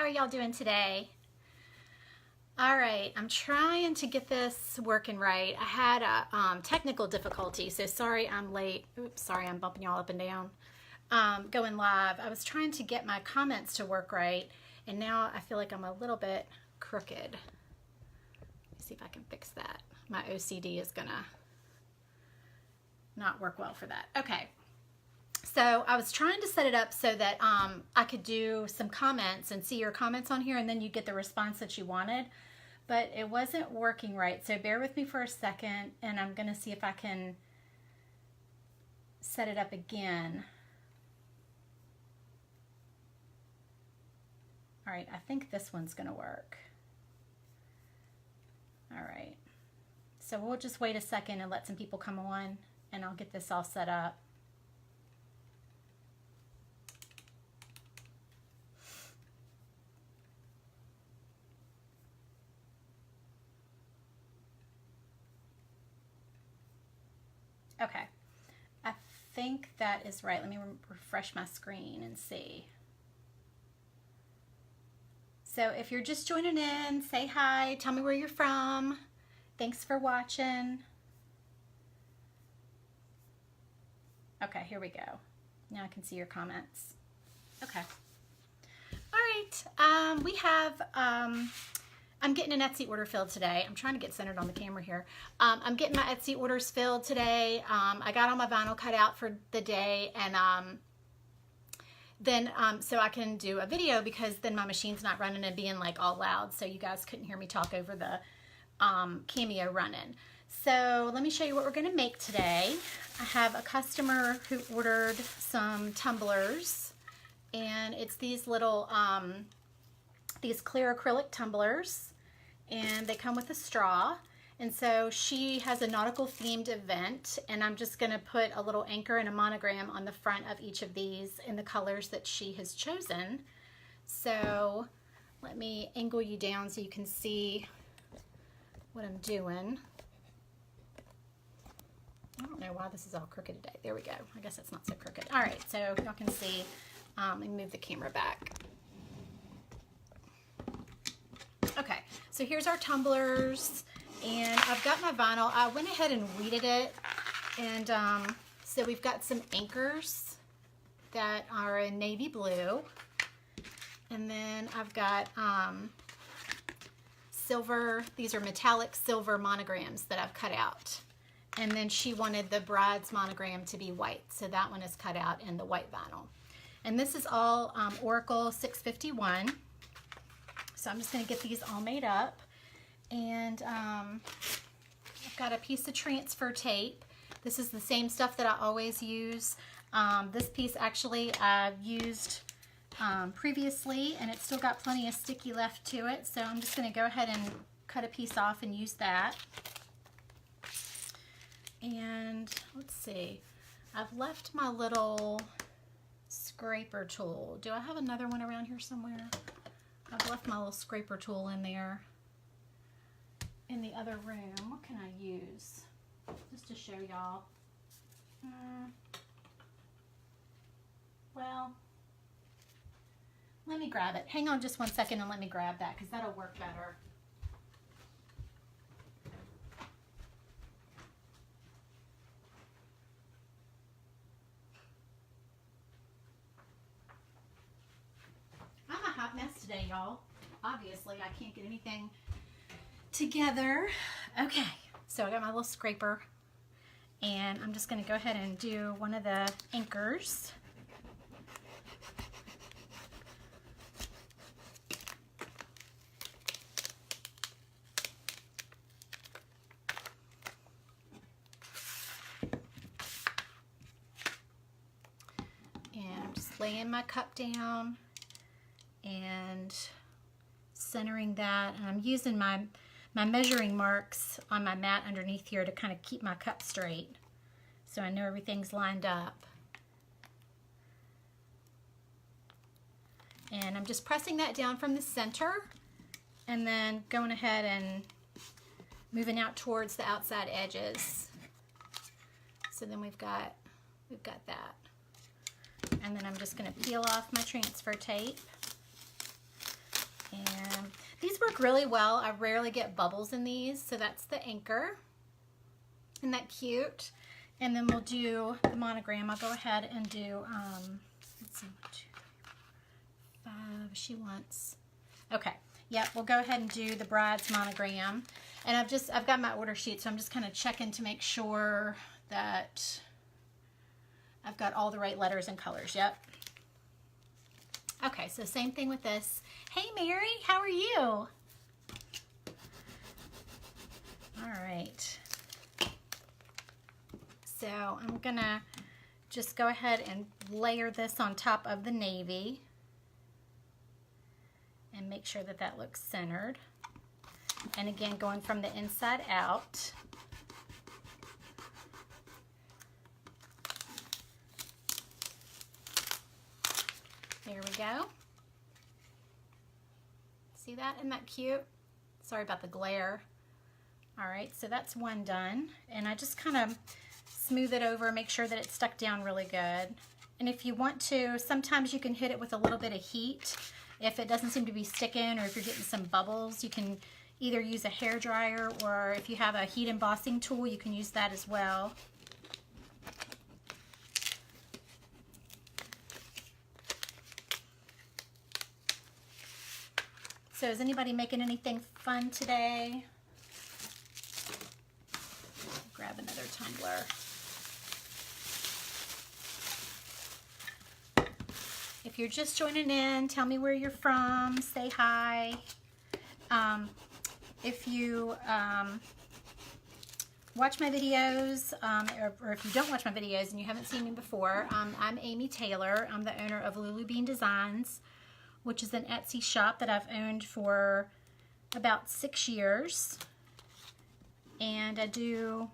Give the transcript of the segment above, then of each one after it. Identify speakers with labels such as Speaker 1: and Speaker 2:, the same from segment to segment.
Speaker 1: are y'all doing today? All right, I'm trying to get this working right. I had a technical difficulty, so sorry I'm late. Oops, sorry I'm bumping y'all up and down. Going live. I was trying to get my comments to work right, and now I feel like I'm a little bit crooked. Let me see if I can fix that. My OCD is gonna not work well for that. Okay. So I was trying to set it up so that I could do some comments and see your comments on here, and then you get the response that you wanted, but it wasn't working right. So bear with me for a second, and I'm going to see if I can set it up again. All right, I think this one's going to work. All right, so we'll just wait a second and let some people come on, and I'll get this all set up. Okay, I think that is right. Let me refresh my screen and see. So if you're just joining in, say hi, tell me where you're from. Thanks for watching. Okay, here we go. Now I can see your comments. Okay. All right, we have, I'm getting an Etsy order filled today. I'm trying to get centered on the camera here. I'm getting my Etsy orders filled today. I got all my vinyl cut out for the day, and then so I can do a video, because then my machine's not running and being like all loud, so you guys couldn't hear me talk over the Cameo running. So let me show you what we're going to make today. I have a customer who ordered some tumblers, and it's these little these clear acrylic tumblers, and they come with a straw. And so she has a nautical themed event, and I'm just going to put a little anchor and a monogram on the front of each of these in the colors that she has chosen. So let me angle you down so you can see what I'm doing. I don't know why this is all crooked today. There we go. I guess it's not so crooked. All right, so y'all can see. Let me move the camera back. Okay, so here's our tumblers, and I've got my vinyl. I went ahead and weeded it, and so we've got some anchors that are in navy blue, and then I've got silver. These are metallic silver monograms that I've cut out, and then she wanted the bride's monogram to be white, so that one is cut out in the white vinyl. And this is all Oracle 651. So I'm just going to get these all made up, and I've got a piece of transfer tape. This is the same stuff that I always use. This piece actually I've used previously, and it's still got plenty of sticky left to it, so I'm just going to go ahead and cut a piece off and use that. And let's see, I've left my little scraper tool. Do I have another one around here somewhere? I've left my little scraper tool in there in the other room. What can I use just to show y'all? Well, let me grab it. Hang on just one second and let me grab that, because that'll work better. Mess today, y'all. Obviously, I can't get anything together. Okay, so I got my little scraper, and I'm just going to go ahead and do one of the anchors. And I'm just laying my cup down and centering that, and I'm using my measuring marks on my mat underneath here to kind of keep my cup straight, so I know everything's lined up. And I'm just pressing that down from the center, and then going ahead and moving out towards the outside edges. So then we've got that. And then I'm just going to peel off my transfer tape. These work really well. I rarely get bubbles in these, so that's the anchor. Isn't that cute? And then we'll do the monogram. I'll go ahead and do, let's see, 1, 2, 3, 4, 5. She wants, okay. Yep, we'll go ahead and do the bride's monogram. And I've got my order sheet, so I'm just kind of checking to make sure that I've got all the right letters and colors. Yep. Okay, so same thing with this. Hey, Mary, how are you? All right. So I'm gonna just go ahead and layer this on top of the navy and make sure that that looks centered. And again, going from the inside out. There we go. See that? Isn't that cute? Sorry about the glare. All right, so that's one done. And I just kind of smooth it over, make sure that it's stuck down really good. And if you want to, sometimes you can hit it with a little bit of heat. If it doesn't seem to be sticking, or if you're getting some bubbles, you can either use a hair dryer, or if you have a heat embossing tool, you can use that as well. So is anybody making anything fun today? Grab another tumbler. If you're just joining in, tell me where you're from, say hi. If you watch my videos, or if you don't watch my videos and you haven't seen me before, I'm Amy Taylor. I'm the owner of Lulu Bean Designs, which is an Etsy shop that I've owned for about 6 years. And I do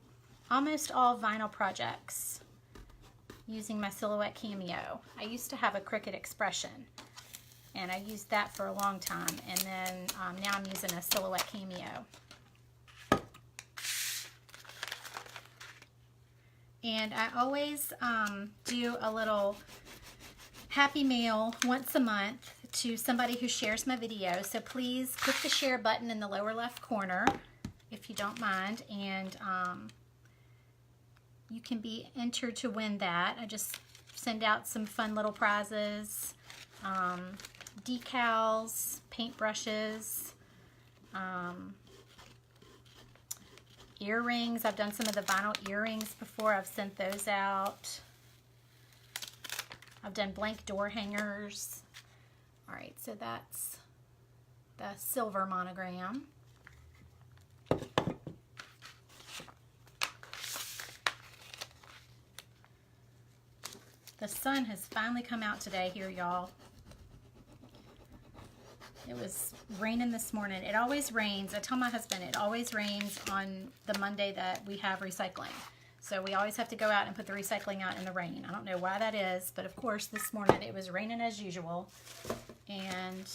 Speaker 1: almost all vinyl projects using my Silhouette Cameo. I used to have a Cricut Expression, and I used that for a long time, and then now I'm using a Silhouette Cameo. And I always do a little happy mail once a month to somebody who shares my video. So please click the share button in the lower left corner if you don't mind, and you can be entered to win that. I just send out some fun little prizes, decals, paintbrushes, earrings. I've done some of the vinyl earrings before. I've sent those out. I've done blank door hangers. All right, so that's the silver monogram. The sun has finally come out today here, y'all. It was raining this morning. It always rains. I tell my husband it always rains on the Monday that we have recycling. So we always have to go out and put the recycling out in the rain. I don't know why that is, but of course this morning it was raining as usual. And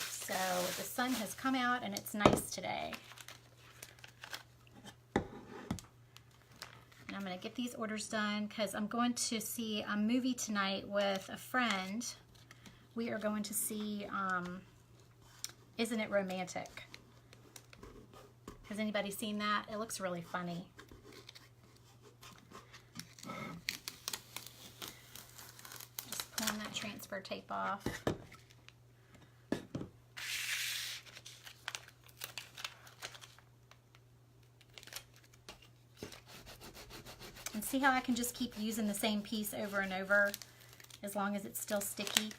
Speaker 1: so the sun has come out and it's nice today. And I'm going to get these orders done because I'm going to see a movie tonight with a friend. We are going to see Isn't It Romantic? Has anybody seen that? It looks really funny. Just pulling that transfer tape off. And see how I can just keep using the same piece over and over as long as it's still sticky?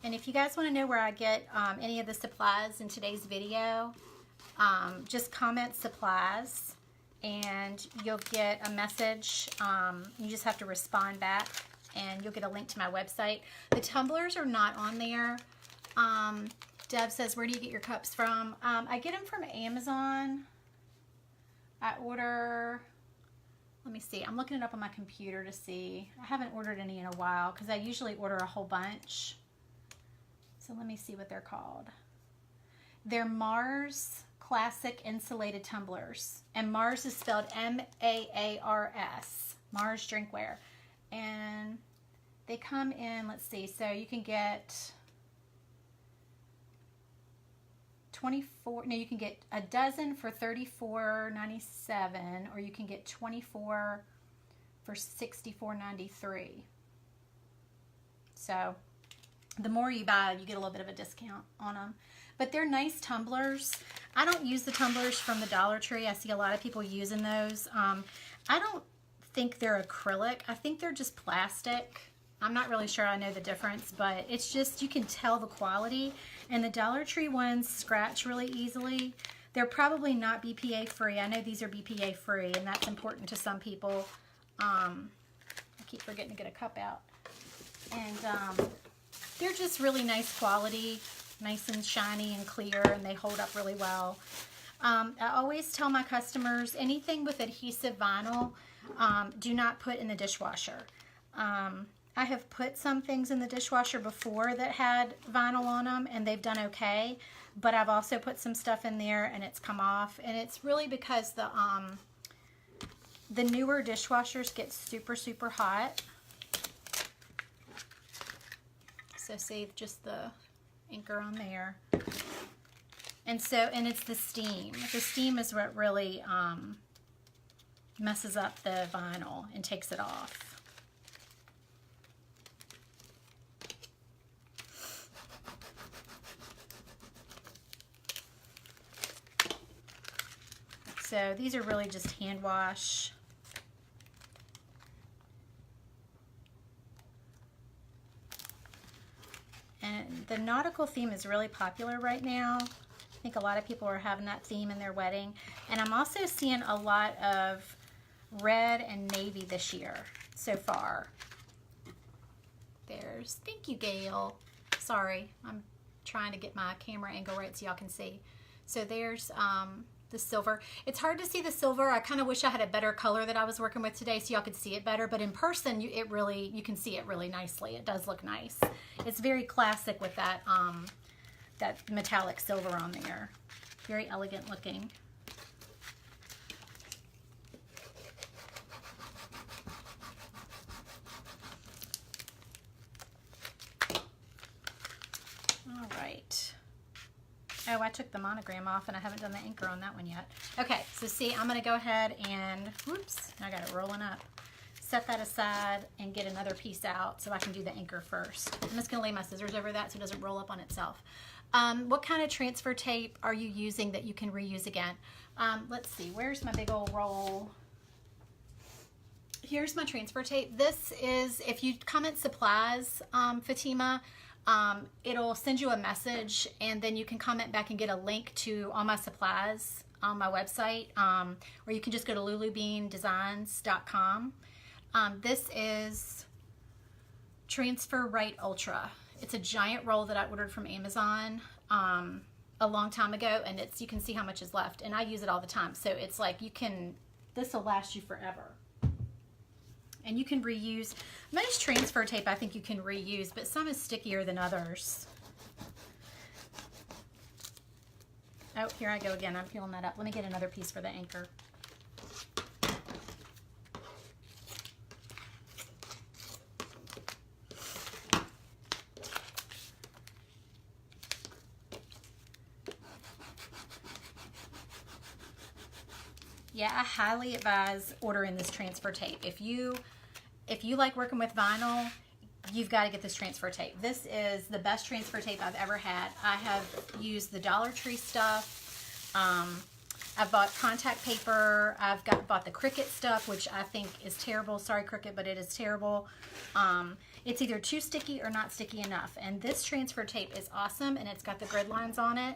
Speaker 1: And if you guys want to know where I get any of the supplies in today's video, just comment supplies and you'll get a message. You just have to respond back and you'll get a link to my website. The tumblers are not on there. Deb says, where do you get your cups from? I get them from Amazon. I order, let me see, I'm looking it up on my computer to see. I haven't ordered any in a while because I usually order a whole bunch. So let me see what they're called. They're Mars Classic Insulated Tumblers. And Mars is spelled M-A-A-R-S. Mars Drinkware. And they come in, let's see, so you can get 24, no, you can get a dozen for $34.97, or you can get 24 for $64.93. So the more you buy, you get a little bit of a discount on them. But they're nice tumblers. I don't use the tumblers from the Dollar Tree. I see a lot of people using those. I don't think they're acrylic. I think they're just plastic. I'm not really sure I know the difference, but it's just, you can tell the quality. And the Dollar Tree ones scratch really easily. They're probably not BPA free. I know these are BPA free, and that's important to some people. I keep forgetting to get a cup out. And they're just really nice quality, nice and shiny and clear, and they hold up really well. I always tell my customers, anything with adhesive vinyl, do not put in the dishwasher. I have put some things in the dishwasher before that had vinyl on them, and they've done okay, but I've also put some stuff in there and it's come off, and it's really because the newer dishwashers get super, super hot. So see just the anchor on there. And it's the steam. The steam is what really messes up the vinyl and takes it off. So these are really just hand wash. And the nautical theme is really popular right now. I think a lot of people are having that theme in their wedding. And I'm also seeing a lot of red and navy this year so far. Thank you, Gail. Sorry, I'm trying to get my camera angle right so y'all can see. So there's the silver. It's hard to see the silver. I kind of wish I had a better color that I was working with today so y'all could see it better, but in person you can see it really nicely. It does look nice. It's very classic with that that metallic silver on there. Very elegant looking. All right. Oh, I took the monogram off and I haven't done the anchor on that one yet. Okay, so see, I'm going to go ahead and, whoops, I got it rolling up. Set that aside and get another piece out so I can do the anchor first. I'm just going to lay my scissors over that so it doesn't roll up on itself. What kind of transfer tape are you using that you can reuse again? Let's see, where's my big old roll? Here's my transfer tape. This is, if you comment supplies, Fatima, it'll send you a message, and then you can comment back and get a link to all my supplies on my website, or you can just go to lulubeandesigns.com. This is Transfer Right Ultra. It's a giant roll that I ordered from Amazon a long time ago, and you can see how much is left, and I use it all the time. So it's like this will last you forever. And you can reuse, most transfer tape I think you can reuse, but some is stickier than others. Oh, here I go again. I'm peeling that up. Let me get another piece for the anchor. Yeah, I highly advise ordering this transfer tape. If you like working with vinyl, you've got to get this transfer tape. This is the best transfer tape I've ever had. I have used the Dollar Tree stuff. I've bought contact paper. I've bought the Cricut stuff, which I think is terrible. Sorry, Cricut, but it is terrible. It's either too sticky or not sticky enough. And this transfer tape is awesome, and it's got the grid lines on it.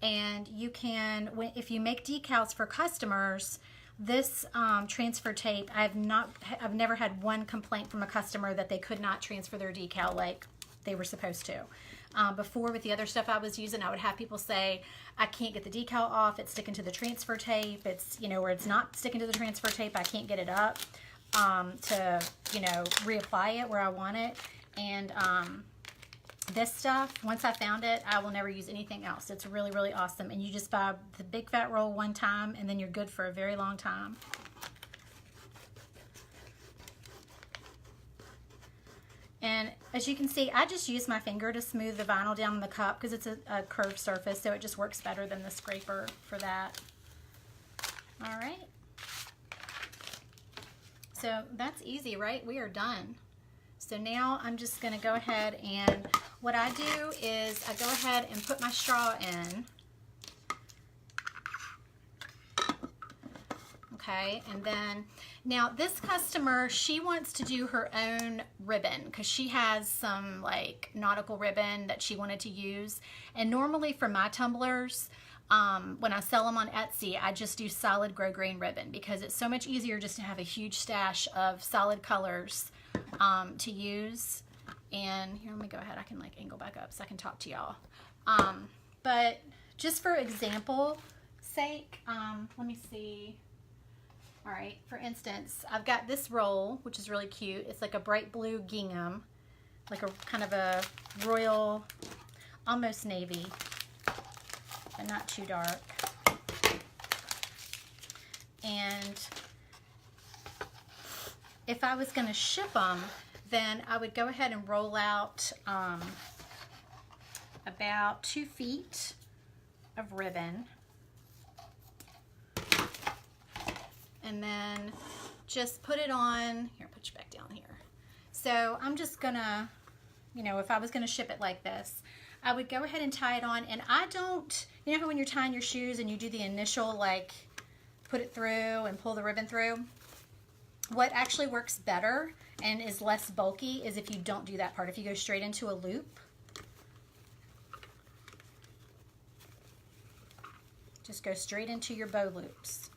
Speaker 1: And you can, if you make decals for customers, this transfer tape, I've never had one complaint from a customer that they could not transfer their decal like they were supposed to. Before, with the other stuff I was using, I would have people say, I can't get the decal off, it's sticking to the transfer tape, it's, or it's not sticking to the transfer tape, I can't get it up to, reapply it where I want it. And this stuff, once I found it, I will never use anything else. It's really, really awesome. And you just buy the big fat roll one time and then you're good for a very long time. And as you can see, I just use my finger to smooth the vinyl down the cup because it's a curved surface, so it just works better than the scraper for that. All right. So that's easy, right? We are done. So now I'm just going to go ahead, and what I do is I go ahead and put my straw in. Okay, and then now this customer, she wants to do her own ribbon because she has some like nautical ribbon that she wanted to use. And normally for my tumblers, when I sell them on Etsy, I just do solid grosgrain ribbon because it's so much easier just to have a huge stash of solid colors to use. And here, let me go ahead. I can like angle back up so I can talk to y'all. But just for example sake, let me see. All right, for instance, I've got this roll, which is really cute. It's like a bright blue gingham, like a kind of a royal, almost navy, but not too dark. And if I was going to ship them, then I would go ahead and roll out about 2 feet of ribbon. And then just put it on, here, put you back down here. So I'm just gonna, you know, if I was gonna ship it like this, I would go ahead and tie it on. And I don't, you know how when you're tying your shoes and you do the initial, like, put it through and pull the ribbon through? What actually works better and is less bulky is if you don't do that part, if you go straight into a loop. Just go straight into your bow loops.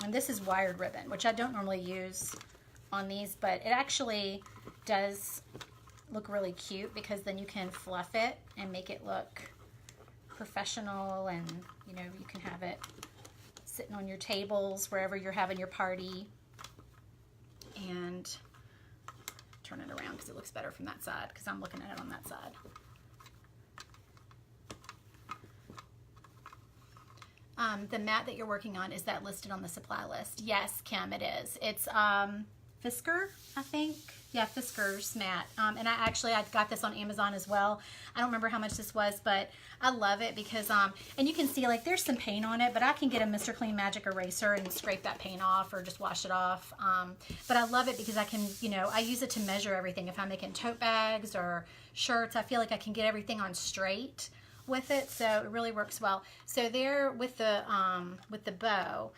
Speaker 1: And this is wired ribbon, which I don't normally use on these, but it actually does look really cute because then you can fluff it and make it look professional, and you know, you can have it sitting on your tables wherever you're having your party. And turn it around because it looks better from that side because I'm looking at it on that side. The mat that you're working on, is that listed on the supply list? Yes, Kim, it is. It's Fisker, I think. Yeah, Fisker's mat. And I got this on Amazon as well. I don't remember how much this was, but I love it because, and you can see like there's some paint on it, but I can get a Mr. Clean Magic eraser and scrape that paint off or just wash it off. But I love it because I can, you know, I use it to measure everything. If I'm making tote bags or shirts, I feel like I can get everything on straight with it, so it really works well. So there with the bow,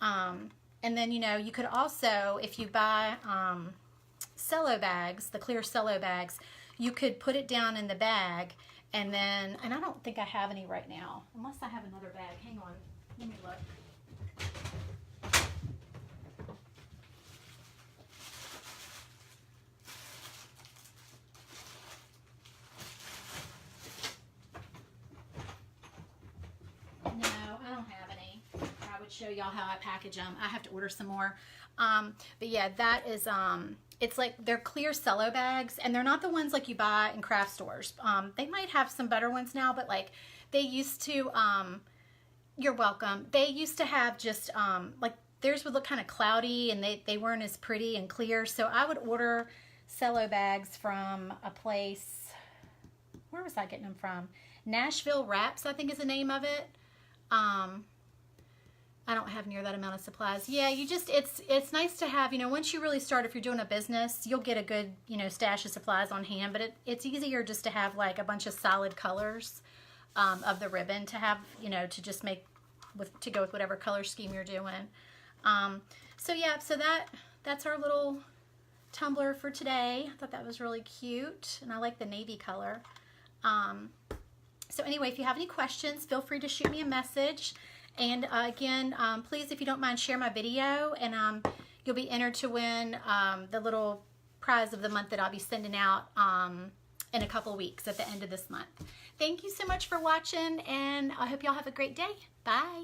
Speaker 1: and then, you know, you could also, if you buy cello bags, the clear cello bags, you could put it down in the bag, and then, and I don't think I have any right now, unless I have another bag. Hang on, let me look. Show y'all how I package them. I have to order some more. But yeah, that is, it's like, they're clear cello bags, and they're not the ones like you buy in craft stores. They might have some better ones now, but like they used to, you're welcome. They used to have just, like theirs would look kind of cloudy, and they weren't as pretty and clear. So I would order cello bags from a place, where was I getting them from? Nashville Wraps, I think is the name of it. I don't have near that amount of supplies. Yeah, you just, it's nice to have, you know, once you really start, if you're doing a business, you'll get a good, you know, stash of supplies on hand, but it's easier just to have like a bunch of solid colors of the ribbon to have, you know, to just make, to go with whatever color scheme you're doing. So yeah, so that's our little tumbler for today. I thought that was really cute, and I like the navy color. So anyway, if you have any questions, feel free to shoot me a message. And again, please, if you don't mind, share my video, and you'll be entered to win the little prize of the month that I'll be sending out in a couple weeks at the end of this month. Thank you so much for watching, and I hope y'all have a great day. Bye.